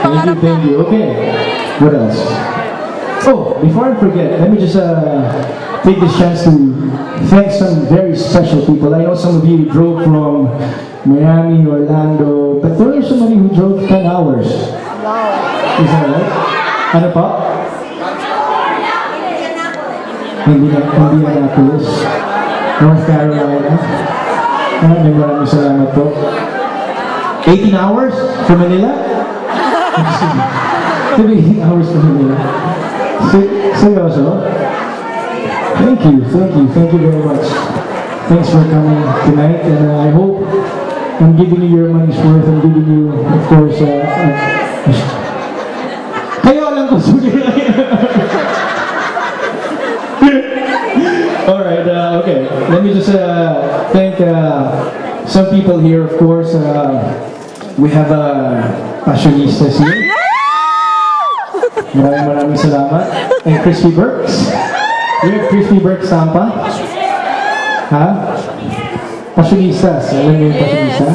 Thank you. Okay. What else? Oh, before I forget, let me just take this chance to thank some very special people. I know some of you drove from Miami, Orlando, but there are somebody who drove 10 hours. Wow. Is that right? Ano pa? Indianapolis, North Carolina. Maraming salamat po. 18 hours from Manila? 18 hours from Manila. Seryoso? Thank you very much. Thanks for coming tonight, and I hope I'm giving you your money's worth. I'm giving you, of course, kayo lang ko Alright, okay. Let me just thank some people here, of course. We have Passionistas here. Maraming salamat. And Crispy Burks. We have Crispy Burks Tampa. Ha? Passionistas. Alam mo yung Passionista?